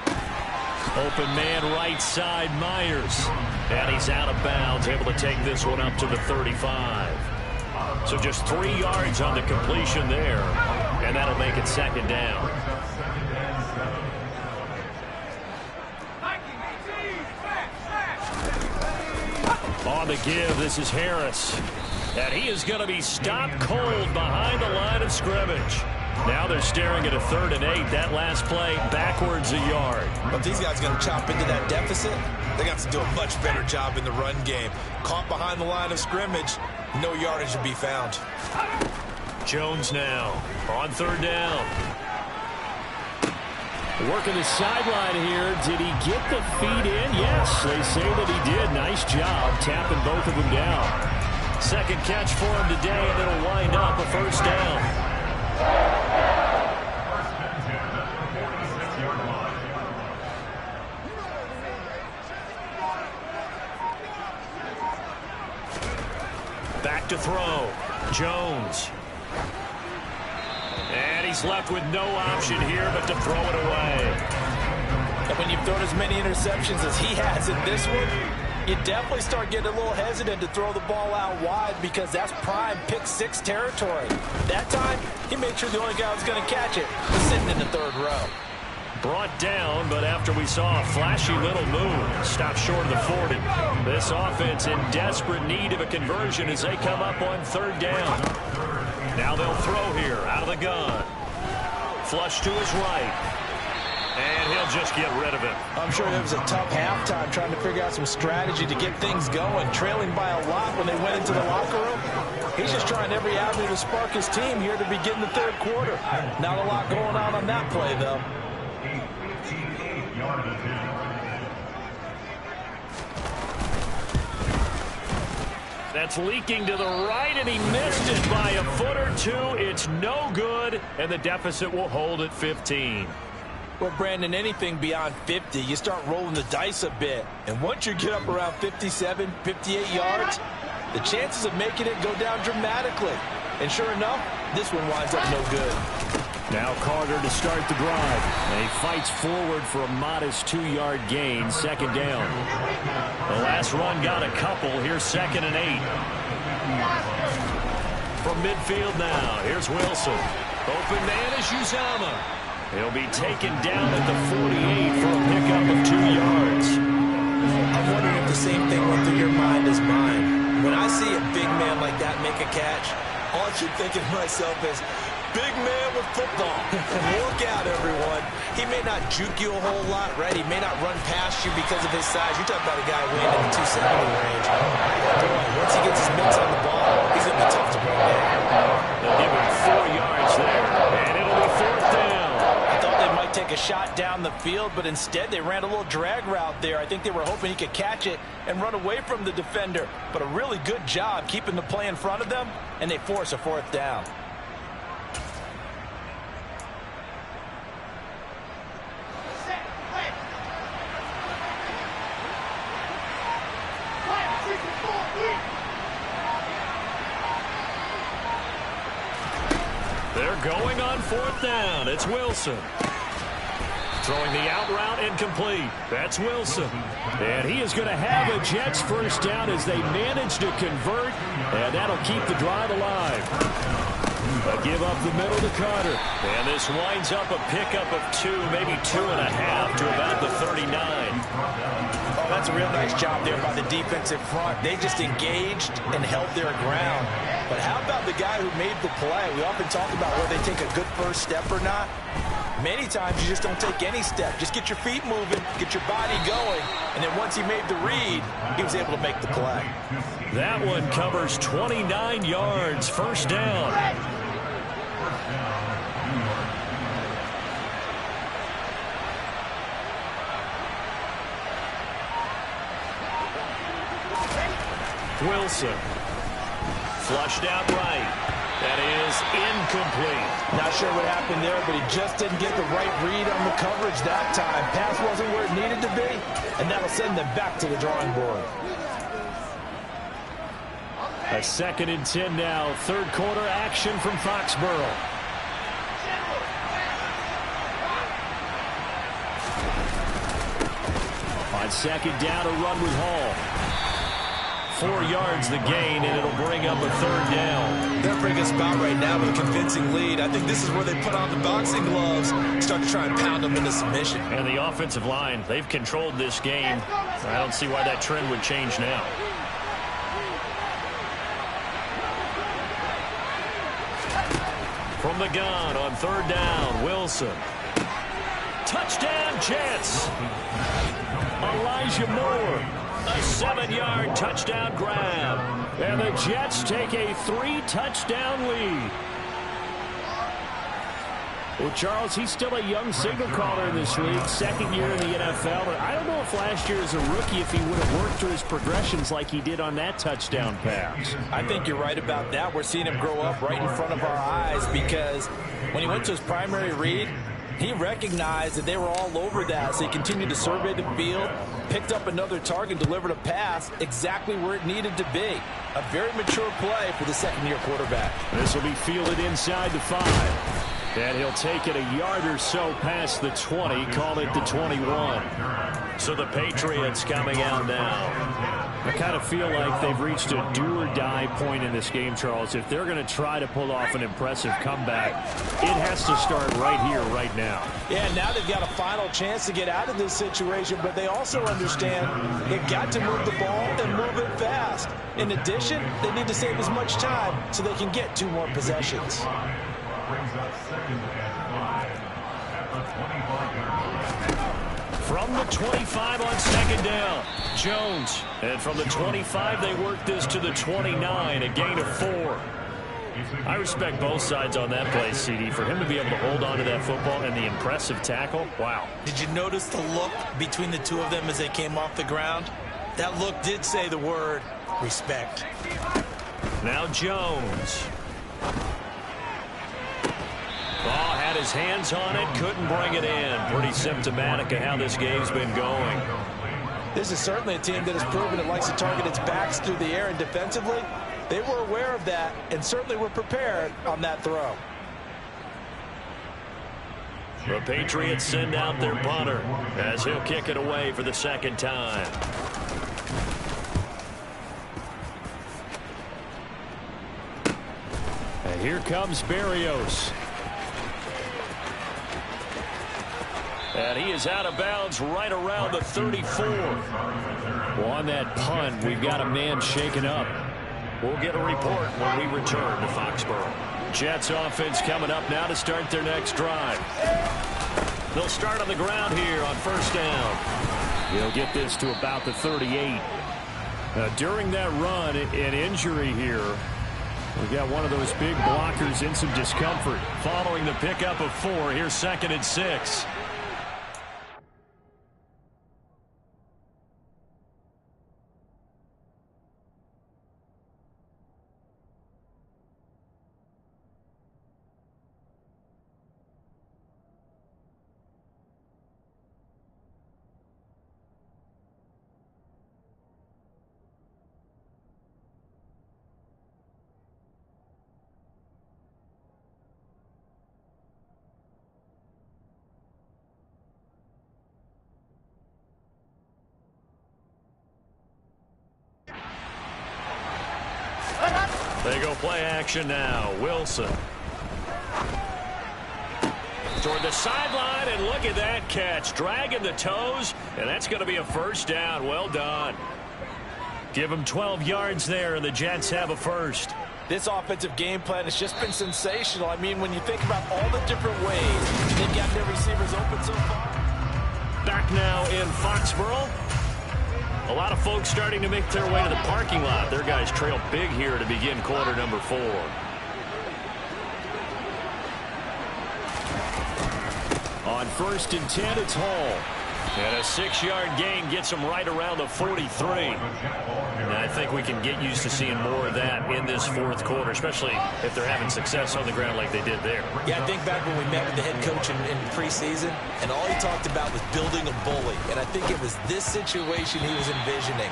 A: Open man right side, Myers. And he's out of bounds, able to take this one up to the 35. So just 3 yards on the completion there. And that'll make it 2nd down. On the give, this is Harris. And he is going to be stopped cold behind the line of scrimmage. Now they're staring at a 3rd and 8. That last play backwards a yard.
C: But these guys are going to chop into that deficit. They got to do a much better job in the run game. Caught behind the line of scrimmage, no yardage to be found.
A: Jones now on 3rd down.
B: Working the sideline here. Did he get the feet in? Yes, they say that he did. Nice job tapping both of them down.
A: 2nd catch for him today, and it'll wind up a 1st down. Back to throw. Jones. he's left with no option here but to throw it away.
D: And when you've thrown as many interceptions as he has in this one, you definitely start getting a little hesitant to throw the ball out wide because that's prime pick six territory. That time, he made sure the only guy who was going to catch it was sitting in the third row.
A: Brought down, but after we saw a flashy little move, stopped short of the 40. This offense in desperate need of a conversion as they come up on third down. Now they'll throw here out of the gun. Flush to his right. And he'll just get rid of it.
D: I'm sure it was a tough halftime trying to figure out some strategy to get things going, trailing by a lot when they went into the locker room. He's just trying every avenue to spark his team here to begin the third quarter. Not a lot going on that play, though.
A: That's leaking to the right, and he missed it by a foot or two. It's no good, and the deficit will hold at 15.
D: Well, Brandon, anything beyond 50, you start rolling the dice a bit. And once you get up around 57, 58 yards, the chances of making it go down dramatically. And sure enough, this one winds up no good.
B: Now Carter to start the drive. And he fights forward for a modest 2-yard gain, second down.
A: The last run got a couple. Here's 2nd and 8. From midfield now, here's Wilson. Open man is Uzama. He'll be taken down at the 48 for a pickup of 2 yards.
C: I'm wondering if the same thing went through your mind as mine. When I see a big man like that make a catch, all I keep thinking to myself is, big man with football. Look out, everyone. He may not juke you a whole lot, right? He may not run past you because of his size. You're talking about a guy weighing in the 270 range. Boy, once he gets his mitts on the ball, he's going to be tough to bring down.
A: They'll give him 4 yards there, and it'll be 4th down.
D: Take a shot down the field, but instead they ran a little drag route there. I think they were hoping he could catch it and run away from the defender, but a really good job keeping the play in front of them, and they force a 4th down.
A: They're going on 4th down. It's Wilson. Throwing the out route incomplete. That's Wilson.
B: And he is going to have a Jets first down as they manage to convert, and that'll keep the drive alive. A give up the middle to Carter.
A: And this winds up a pickup of 2, maybe 2.5 to about the 39.
D: Oh, that's a real nice job there by the defensive front. They just engaged and held their ground. But how about the guy who made the play? We often talk about whether they take a good first step or not. Many times you just don't take any step. Just get your feet moving, get your body going, and then once he made the read, he was able to make the play.
A: That one covers 29 yards, first down. Wilson. Flushed out right. That is incomplete.
D: Not sure what happened there, but he just didn't get the right read on the coverage that time. Pass wasn't where it needed to be, and that'll send them back to the drawing board.
B: A 2nd and 10 now. Third quarter action from Foxborough. On 2nd down, a run with Hall.
A: 4 yards the gain, and it'll bring up a 3rd down.
C: They're bringing a spot right now with a convincing lead. I think this is where they put on the boxing gloves, start to try and pound them into submission.
A: And the offensive line, they've controlled this game. I don't see why that trend would change now. From the gun on 3rd down, Wilson. Touchdown, Jets. Elijah Moore. A 7-yard touchdown grab.
B: And the Jets take a 3-touchdown lead. Well, Charles, he's still a young signal caller in this league, 2nd year in the NFL. But I don't know if last year as a rookie if he would have worked through his progressions like he did on that touchdown pass.
D: I think you're right about that. We're seeing him grow up right in front of our eyes because when he went to his primary read, he recognized that they were all over that, so he continued to survey the field, picked up another target, delivered a pass exactly where it needed to be. A very mature play for the 2nd-year quarterback.
B: This will be fielded inside the 5. And he'll take it a yard or so past the 20, call it the 21.
A: So the Patriots coming out now.
B: I kind of feel like they've reached a do-or-die point in this game, Charles. If they're going to try to pull off an impressive comeback, it has to start right here, right now.
D: Yeah, now they've got a final chance to get out of this situation, but they also understand they've got to move the ball and move it fast. In addition, they need to save as much time so they can get 2 more possessions.
A: From the 25 on second down, Jones. And from the 25, they work this to the 29, a gain of 4. I respect both sides on that play, CD. For him to be able to hold on to that football and the impressive tackle, wow.
C: Did you notice the look between the two of them as they came off the ground? That look did say the word respect.
A: Now Jones. Ball had his hands on it, couldn't bring it in. Pretty symptomatic of how this game's been going.
D: This is certainly a team that has proven it likes to target its backs through the air, and defensively, they were aware of that and certainly were prepared on that throw.
A: The Patriots send out their punter as he'll kick it away for the second time.
B: And here comes Berrios.
A: And he is out of bounds right around the 34.
B: Well, on that punt, we've got a man shaken up.
A: We'll get a report when we return to Foxborough. Jets offense coming up now to start their next drive. They'll start on the ground here on first down.
B: He'll get this to about the 38. During that run, an injury here. We've got one of those big blockers in some discomfort.
A: Following the pickup of 4, here's 2nd and 6. They go play action now. Wilson. Toward the sideline, and look at that catch. Dragging the toes, and that's going to be a first down. Well done. Give them 12 yards there, and the Jets have a first.
D: This offensive game plan has just been sensational. I mean, when you think about all the different ways they've got their receivers open so far.
A: Back now in Foxborough. A lot of folks starting to make their way to the parking lot. Their guys trail big here to begin quarter number 4.
B: On 1st and 10, it's Hall.
A: And a 6-yard gain gets them right around the 43. And I think we can get used to seeing more of that in this 4th quarter, especially if they're having success on the ground like they did there.
C: Yeah, I think back when we met with the head coach in preseason, and all he talked about was building a bully. And I think it was this situation he was envisioning.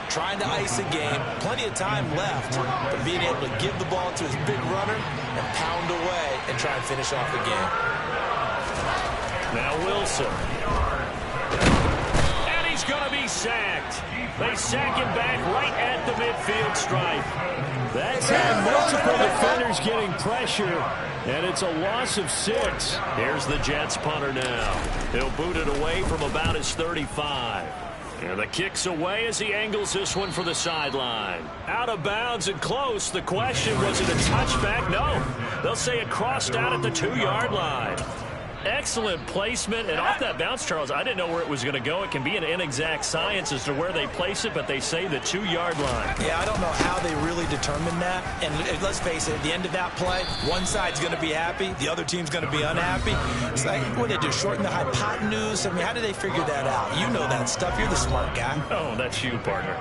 C: Trying to ice a game, plenty of time left, but being able to give the ball to his big runner and pound away and try and finish off the game.
A: Now Wilson. He's going to be sacked. They sack him back right at the midfield stripe.
B: That's had multiple defenders getting pressure, and it's a loss of 6.
A: Here's the Jets punter now. He'll boot it away from about his 35. And the kick's away as he angles this one for the sideline. Out of bounds and close. The question, was it a touchback? No. They'll say it crossed out at the 2-yard line. Excellent placement, and off that bounce, Charles, I didn't know where it was going to go. It can be an inexact science as to where they place it, but they say the 2-yard line.
C: Yeah, I don't know how they really determined that. And let's face it, at the end of that play, one side's going to be happy, the other team's going to be unhappy. It's like, what did they do, shorten the hypotenuse? I mean, how did they figure that out? You know that stuff. You're the smart guy.
A: Oh, that's you, partner.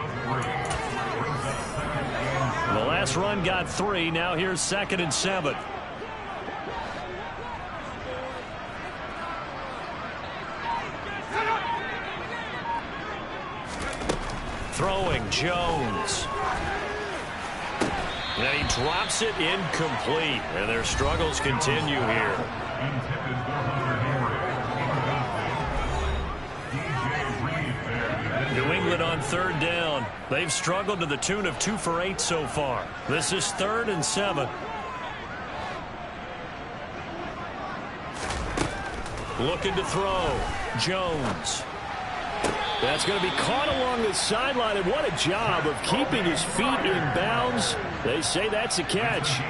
A: The last run got 3. Now here's 2nd and 7. Throwing Jones. And he drops it incomplete. And their struggles continue here. New England on third down. They've struggled to the tune of 2 for 8 so far. This is 3rd and 7. Looking to throw. Jones. That's going to be caught along the sideline, and what a job of keeping his feet in bounds. They say that's a catch.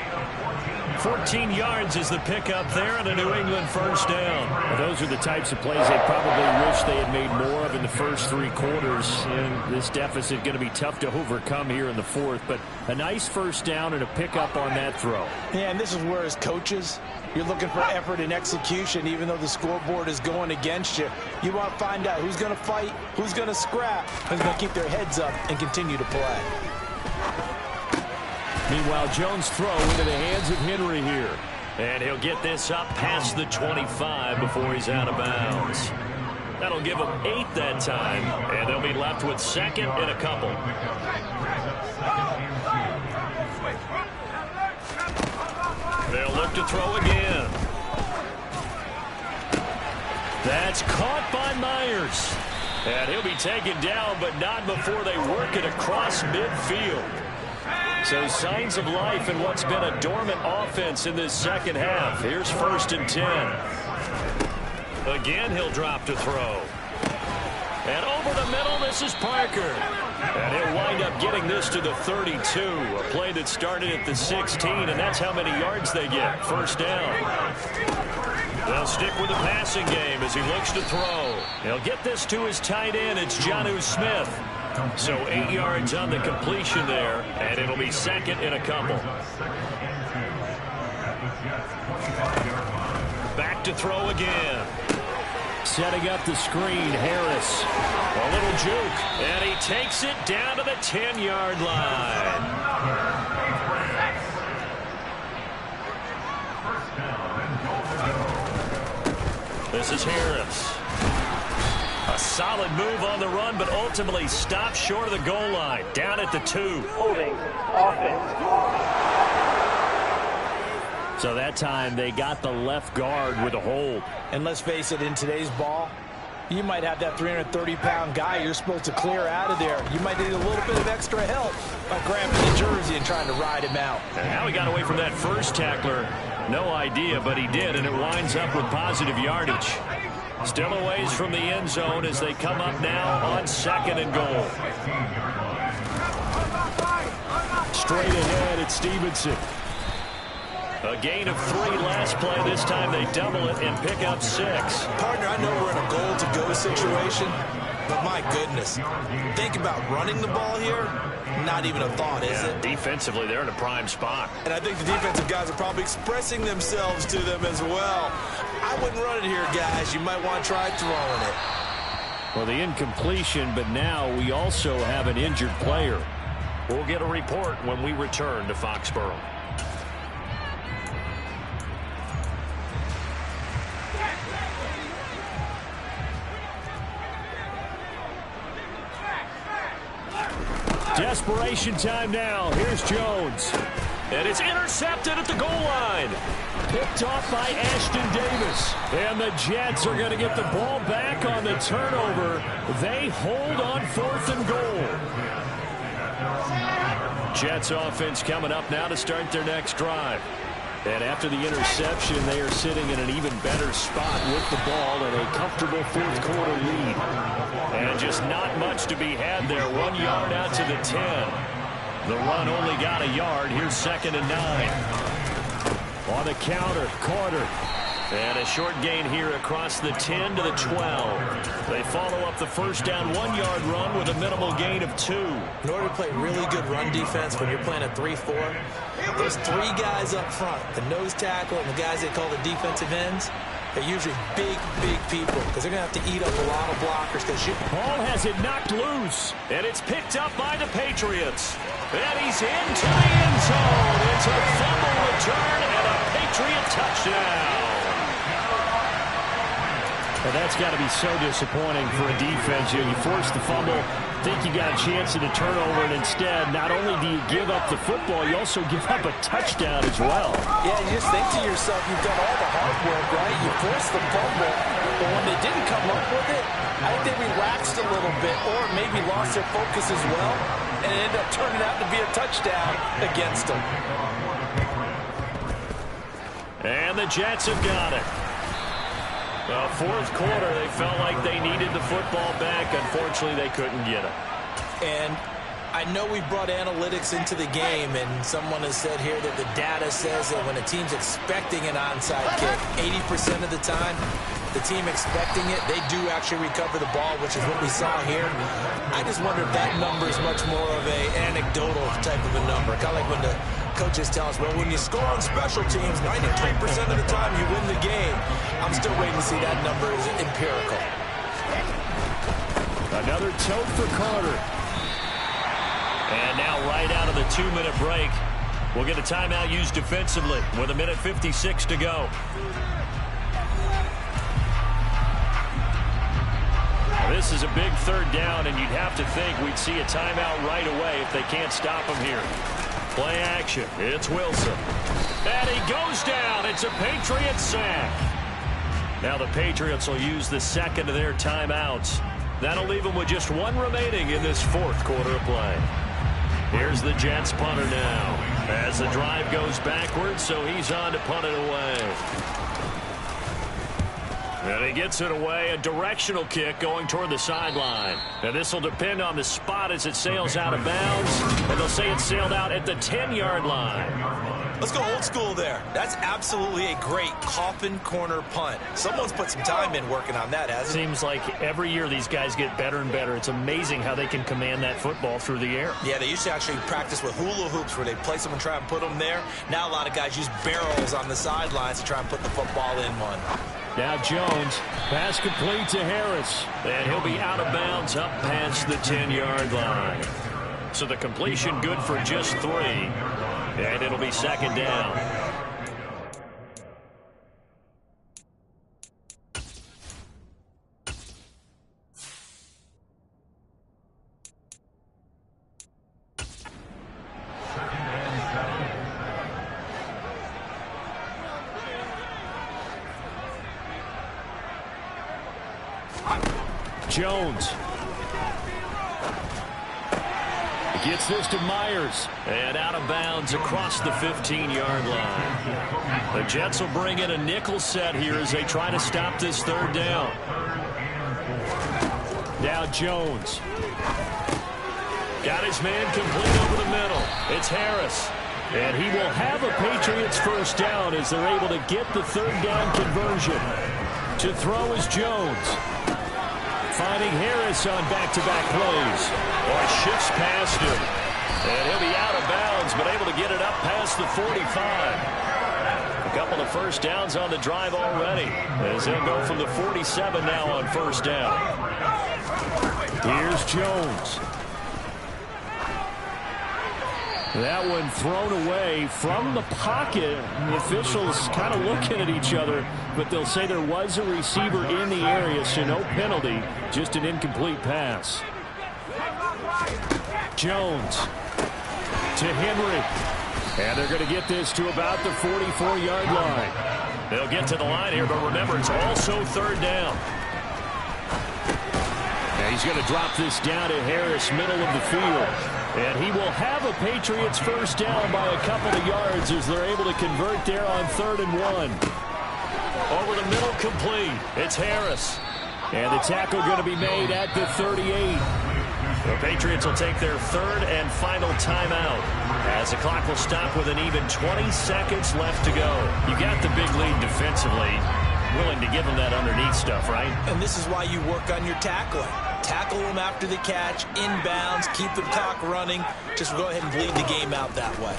A: 14 yards is the pickup there, and a New England first down.
B: Well, those are the types of plays they probably wish they had made more of in the first 3 quarters. And this deficit going to be tough to overcome here in the 4th, but a nice first down and a pickup on that throw.
D: Yeah, and this is where as coaches, you're looking for effort and execution, even though the scoreboard is going against you. You want to find out who's going to fight, who's going to scrap, who's going to keep their heads up and continue to play.
B: Meanwhile, Jones' throw into the hands of Henry here.
A: And he'll get this up past the 25 before he's out of bounds. That'll give them 8 that time, and they'll be left with 2nd and a couple. They'll look to throw again. That's caught by Myers. And he'll be taken down, but not before they work it across midfield. So signs of life in what's been a dormant offense in this second half. Here's 1st and 10. Again, he'll drop to throw. And over the middle, this is Parker. And he'll wind up getting this to the 32. A play that started at the 16, and that's how many yards they get. First down. They'll stick with the passing game as he looks to throw. He'll get this to his tight end. It's Jonnu Smith. So 8 yards on the completion there, and it'll be 2nd and a couple. Back to throw again.
B: Setting up the screen, Harris.
A: A little juke, and he takes it down to the 10-yard line. This is Harris. A solid move on the run, but ultimately stopped short of the goal line. Down at the 2.
E: Holding offense.
B: So that time they got the left guard with a hold.
D: And let's face it, in today's ball, you might have that 330-pound guy you're supposed to clear out of there. You might need a little bit of extra help by grabbing the jersey and trying to ride him out.
A: And now he got away from that first tackler. No idea, but he did, and it winds up with positive yardage. Still a ways from the end zone as they come up now on 2nd and goal.
B: Straight ahead at Stevenson.
A: A gain of 3 last play. This time they double it and pick up 6.
C: Partner, I know we're in a goal-to-go situation, but my goodness, think about running the ball here. Not even a thought, is it?
A: Defensively, they're in a prime spot.
C: And I think the defensive guys are probably expressing themselves to them as well. I wouldn't run it here, guys. You might want to try throwing it.
B: Well, the incompletion, but now we also have an injured player.
A: We'll get a report when we return to Foxborough.
B: Desperation time now. Here's Jones.
A: And it's intercepted at the goal line.
B: Picked off by Ashton Davis.
A: And the Jets are going to get the ball back on the turnover. They hold on 4th and goal. Jets offense coming up now to start their next drive.
B: And after the interception, they are sitting in an even better spot with the ball and a comfortable 4th quarter lead.
A: And just not much to be had there. 1 yard out to the 10. The run only got a yard. Here's 2nd and 9.
B: On the counter, Carter.
A: And a short gain here across the 10 to the 12. They follow up the first down 1 yard run with a minimal gain of 2.
C: In order to play really good run defense when you're playing a 3-4, those 3 guys up front, the nose tackle and the guys they call the defensive ends, they're usually big people because they're going to have to eat up a lot of blockers.
A: Ball has it knocked loose, and it's picked up by the Patriots. And he's into the end zone. It's a fumble return and a Patriot touchdown.
B: And that's got to be so disappointing for a defense. You force the fumble, think you got a chance at a turnover, and instead, not only do you give up the football, you also give up a touchdown as well.
D: Yeah, you just think to yourself, you've done all the hard work, right? You forced the fumble, but when they didn't come up with it, I think they relaxed a little bit or maybe lost their focus as well, and it ended up turning out to be a touchdown against them.
A: And the Jets have got it. The fourth quarter, they felt like they needed the football back. Unfortunately, they couldn't get it.
C: And I know we brought analytics into the game, and someone has said here that the data says that when a team's expecting an onside kick, 80% of the time, the team expecting it, they do actually recover the ball, which is what we saw here. I just wonder if that number is much more of an anecdotal type of a number. Kind of like when the coaches tell us, well, when you score on special teams, 93% of the time you win the game. I'm still waiting to see that number is empirical.
B: Another tote for Carter.
A: And now right out of the 2-minute break, we'll get a timeout used defensively with 1:56 to go. This is a big third down, and you'd have to think we'd see a timeout right away if they can't stop him here. Play action. It's Wilson. And he goes down. It's a Patriots sack. Now the Patriots will use the second of their timeouts. That'll leave them with just one remaining in this fourth quarter of play. Here's the Jets punter now as the drive goes backwards, so he's on to punt it away. And he gets it away, a directional kick going toward the sideline. And this will depend on the spot as it sails out of bounds. And they'll say it sailed out at the 10-yard line.
C: Let's go old school there. That's absolutely a great coffin corner punt. Someone's put some time in working on that, hasn't it?
A: Seems like every year these guys get better and better. It's amazing how they can command that football through the air.
C: Yeah, they used to actually practice with hula hoops where they place them and try and put them there. Now a lot of guys use barrels on the sidelines to try and put the football in one.
B: Now Jones, pass complete to Harris.
A: And he'll be out of bounds up past the 10-yard line. So the completion good for just 3. And it'll be second down.
B: Jones gets this to Myers.
A: And out of bounds across the 15-yard line. The Jets will bring in a nickel set here as they try to stop this third down.
B: Now Jones.
A: Got his man complete over the middle. It's Harris.
B: And he will have a Patriots first down as they're able to get the third down conversion. To throw is Jones. Finding Harris on back-to-back plays.
A: Boy, shifts past him. And he'll be out of bounds, but able to get it up past the 45. A couple of first downs on the drive already, as they'll go from the 47 now on first down.
B: Here's Jones. That one thrown away from the pocket. The officials kind of looking at each other, but they'll say there was a receiver in the area, so no penalty, just an incomplete pass. Jones to Henry. And they're going to get this to about the 44-yard line.
A: They'll get to the line here, but remember, it's also third down.
B: And he's going to drop this down to Harris, middle of the field. And he will have a Patriots first down by a couple of yards as they're able to convert there on 3rd and 1.
A: Over the middle, complete. It's Harris.
B: And the tackle going to be made at the 38.
A: The Patriots will take their third and final timeout as the clock will stop with an even 20 seconds left to go. You got the big lead defensively. Willing to give them that underneath stuff, right?
C: And this is why you work on your tackling. Tackle them after the catch, inbounds, keep the clock running. Just go ahead and bleed the game out that way.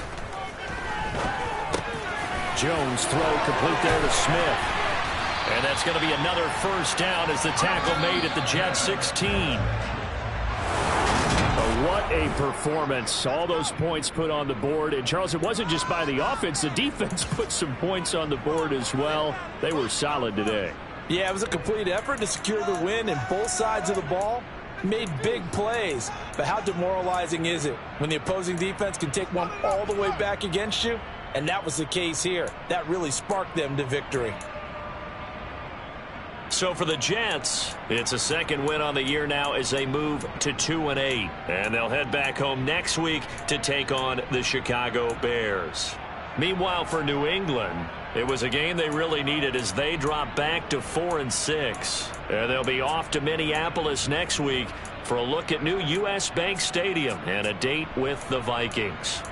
B: Jones throw complete there to Smith.
A: And that's going to be another first down as the tackle made at the Jets 16.
B: What a performance. All those points put on the board. And, Charles, it wasn't just by the offense. The defense put some points on the board as well. They were solid today.
D: Yeah, it was a complete effort to secure the win, and both sides of the ball made big plays. But how demoralizing is it when the opposing defense can take one all the way back against you? And that was the case here. That really sparked them to victory.
A: So for the Jets, it's a second win on the year now as they move to 2-8. And they'll head back home next week to take on the Chicago Bears. Meanwhile, for New England, it was a game they really needed as they drop back to 4-6. And they'll be off to Minneapolis next week for a look at new U.S. Bank Stadium and a date with the Vikings.